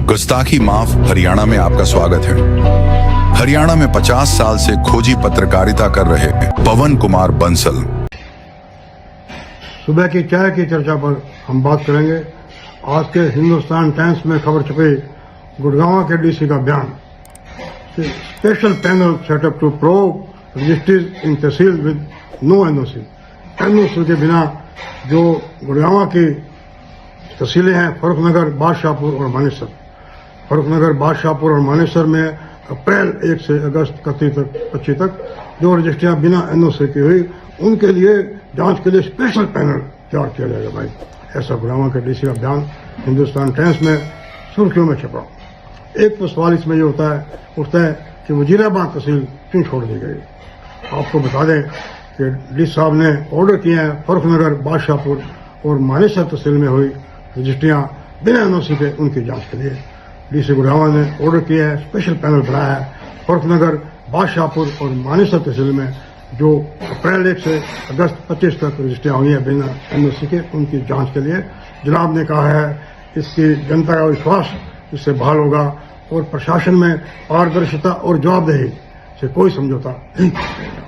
गुस्ताखी माफ हरियाणा में आपका स्वागत है। हरियाणा में 50 साल से खोजी पत्रकारिता कर रहे पवन कुमार बंसल सुबह की चाय की चर्चा पर हम बात करेंगे। आज के हिंदुस्तान टाइम्स में खबर छपी, गुड़गांव के डीसी का बयान। Special panel setup to probe registries in tehsil with no NOC. NOC के बिना जो गुड़गांव की तहसीलें हैं, फरुखनगर, बादशाहपुर और मानेसर। फरुखनगर, बादशाहपुर और मानेसर में अप्रैल 1 से अगस्त 25 तक जो रजिस्ट्रियां बिना एनओसी की हुई, उनके लिए जांच के लिए स्पेशल पैनल तैयार किया जाएगा भाई। ऐसा गुड़गांव के डीसी का बयान हिंदुस्तान टाइम्स में सुर्खियों में छपा। एक तो सवाल इसमें ये उठता है कि वजीराबाद तहसील क्यों छोड़ दी गई। आपको बता दें कि डी साहब ने ऑर्डर किए हैं फरुखनगर, बादशाहपुर और मानेसर तहसील में हुई रजिस्ट्रियां बिना एनओसी के उनकी जांच के लिए डीसी गुड़गांव ने ऑर्डर किया है। स्पेशल पैनल बनाया है फरुखनगर, बादशाहपुर और मानेसर तहसील में जो अप्रैल 1 से अगस्त 25 तक रजिस्ट्रियां हुई हैं बिना एनओसी के, उनकी जांच के लिए। जनाब ने कहा है इसकी जनता का विश्वास इससे बहाल होगा और प्रशासन में पारदर्शिता और जवाबदेही से कोई समझौता नहीं करेगा।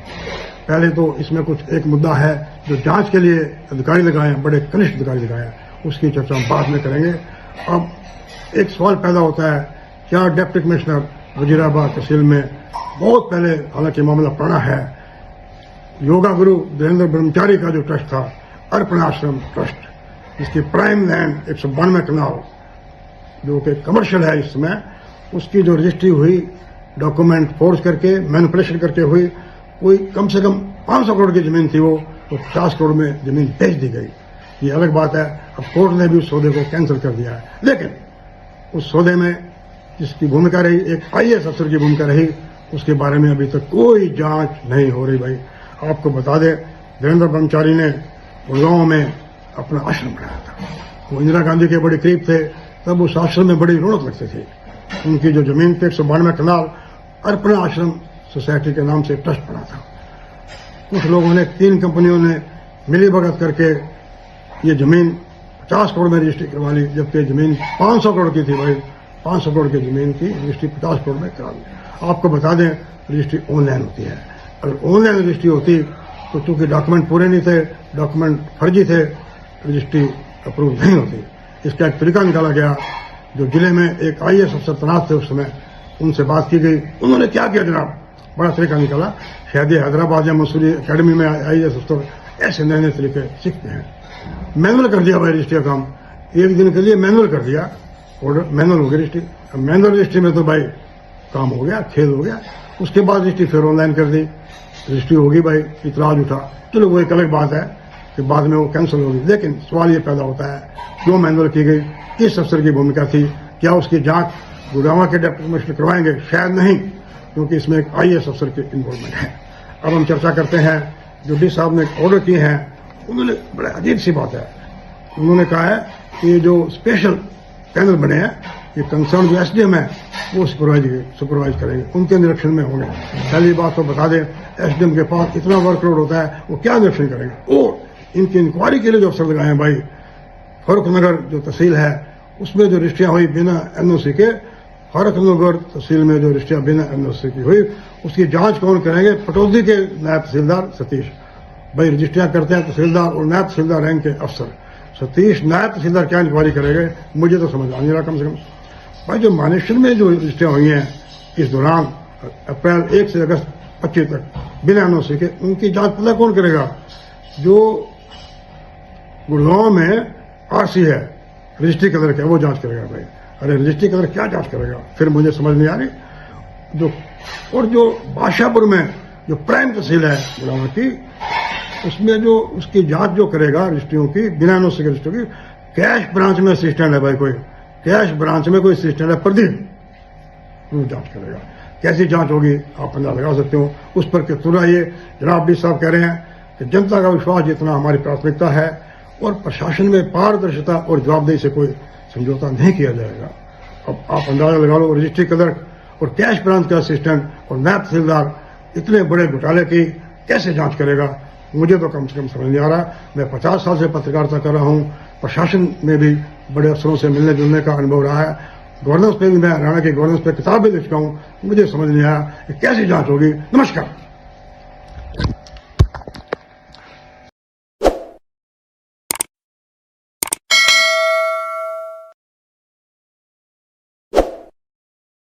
पहले तो इसमें कुछ एक मुद्दा है जो जांच के लिए अधिकारी लगाए हैं, बड़े कनिष्ठ अधिकारी लगाए हैं, उसकी चर्चा हम बाद में करेंगे। अब एक सवाल पैदा होता है, क्या डिप्टी कमिश्नर वजीराबाद तहसील में बहुत पहले, हालांकि मामला पुराना है, योगा गुरु धीरेन्द्र ब्रह्मचारी का जो ट्रस्ट था, अर्पण आश्रम ट्रस्ट, जिसकी प्राइम लैंड 192 कनाल जो कि कमर्शियल है इस समय, उसकी जो रजिस्ट्री हुई डॉक्यूमेंट फोर्स करके, मैनिपुलेशन करके हुई, कोई कम से कम 500 करोड़ की जमीन थी, वो 50 करोड़ में जमीन बेच दी गई। ये अलग बात है। अब कोर्ट ने भी उस सौदे को कैंसिल कर दिया है, लेकिन उस सौदे में जिसकी भूमिका रही, एक आईएएस अफसर की भूमिका रही, उसके बारे में अभी तक कोई जांच नहीं हो रही भाई। आपको बता दें, धीरेन्द्र ब्रह्मचारी ने गुड़गांव में अपना आश्रम बनाया था। वो इंदिरा गांधी के बड़े करीब थे, तब उस आश्रम में बड़ी रौनक लगती थी। उनकी जो जमीन थी 192 कनाल, अर्पण आश्रम सोसाइटी के नाम से ट्रस्ट बना था। कुछ लोगों ने, 3 कंपनियों ने मिली भगत करके ये जमीन 50 करोड़ में रजिस्ट्री करवा ली, जबकि जमीन 500 करोड़ की थी भाई। 500 करोड़ की जमीन की रजिस्ट्री 50 करोड़ में करा ली। आपको बता दें, रजिस्ट्री ऑनलाइन होती है। अगर ऑनलाइन रजिस्ट्री होती तो चूंकि डॉक्यूमेंट पूरे नहीं थे, डॉक्यूमेंट फर्जी थे, रजिस्ट्री अप्रूव नहीं होती। इसका एक तरीका निकाला गया। जो जिले में एक आईएएस अफसर तैनात थे उस समय, उनसे बात की गई। उन्होंने क्या किया जनाब, बड़ा तरीका निकाला। शायद हैदराबाद या मसूरी अकेडमी में आईएएस अफसर ऐसे नए नए तरीके सीखते हैं। मैनुअल कर दिया भाई रजिस्ट्री का काम, 1 दिन के लिए मैनुअल कर दिया, ऑर्डर मैनुअल हो गई रजिस्ट्री। मैनुअल रजिस्ट्री में तो भाई काम हो गया, खेल हो गया। उसके बाद रजिस्ट्री फिर ऑनलाइन कर दी, रजिस्ट्री होगी भाई। इतराज उठा, चलो वो एक अलग बात है कि बाद में वो कैंसिल होगी। लेकिन सवाल ये पैदा होता है, क्यों मैनुअल की गई, किस अफसर की भूमिका थी, क्या उसकी जांच गुड़गांव के डिप्टी कमिश्नर करवाएंगे? शायद नहीं, क्योंकि इसमें एक आईएएस अफसर की इन्वॉल्वमेंट है। अब हम चर्चा करते हैं जो डी साहब ने ऑर्डर किए हैं। उन्होंने, बड़ा अजीब सी बात है, उन्होंने कहा है कि जो स्पेशल पैनल बने हैं, ये कंसर्न जो एसडीएम है वो सुपरवाइज करेंगे, उनके निरीक्षण में होंगे। पहली बात तो बता दें, एसडीएम के पास इतना वर्कलोड होता है, वो क्या निरीक्षण करेंगे। और इनकी इंक्वायरी के लिए जो अफसर लगाए हैं भाई, फरुखनगर जो तहसील है उसमें जो रजिस्ट्रियां हुई बिना एनओसी के, फरुखनगर तहसील में जो रजिस्ट्रियां बिना एनओसी की हुई, उसकी जांच कौन करेंगे? पटौदी के नायब तहसीलदार सतीश भाई रजिस्ट्रियां करते हैं तहसीलदार और नायब तहसीलदार रैंक के अफसर। सतीश नायब तहसीलदार क्या इंक्वायरी करेंगे, मुझे तो समझ आ नहीं रहा। कम से कम भाई जो मानेसर में जो रजिस्ट्रियां हुई हैं इस दौरान अप्रैल 1 से अगस्त 25 तक बिना एनओसी के, उनकी जांच पता कौन करेगा? जो गुड़गांव में आरसी है, रजिस्ट्री क्लर्क है, वो जांच करेगा भाई। अरे रजिस्ट्री क्लर्क क्या जांच करेगा, फिर मुझे समझ नहीं आ रही। और जो बादशाहपुर में जो प्राइम तहसील है गुड़गांव की, उसमें जो उसकी जांच जो करेगा रजिस्ट्रियों की बिना एनओसी की रजिस्ट्रियों की, कैश ब्रांच में असिस्टेंट है भाई, कोई कैश ब्रांच में कोई असिस्टेंट है, प्रदीप, वो जांच करेगा। कैसी जांच होगी आप अंदाजा लगा सकते हो। उस पर तुरा ये जनाब डी साहब कह रहे हैं कि जनता का विश्वास जितना हमारी प्राथमिकता है और प्रशासन में पारदर्शिता और जवाबदेही से कोई समझौता नहीं किया जाएगा। अब आप अंदाजा लगा लो, रजिस्ट्री क्लर्क और कैश ब्रांच का असिस्टेंट और नायब तहसीलदार इतने बड़े घोटाले की कैसे जांच करेगा? मुझे तो कम से कम समझ नहीं आ रहा। मैं 50 साल से पत्रकारिता कर रहा हूं, प्रशासन में भी बड़े अफसरों से मिलने जुलने का अनुभव रहा है गवर्नेंस पे भी मैं हरियाणा की गवर्नेंस पे किताब भी लिख चुका हूँ, मुझे समझ नहीं आया कि कैसी जांच होगी। नमस्कार।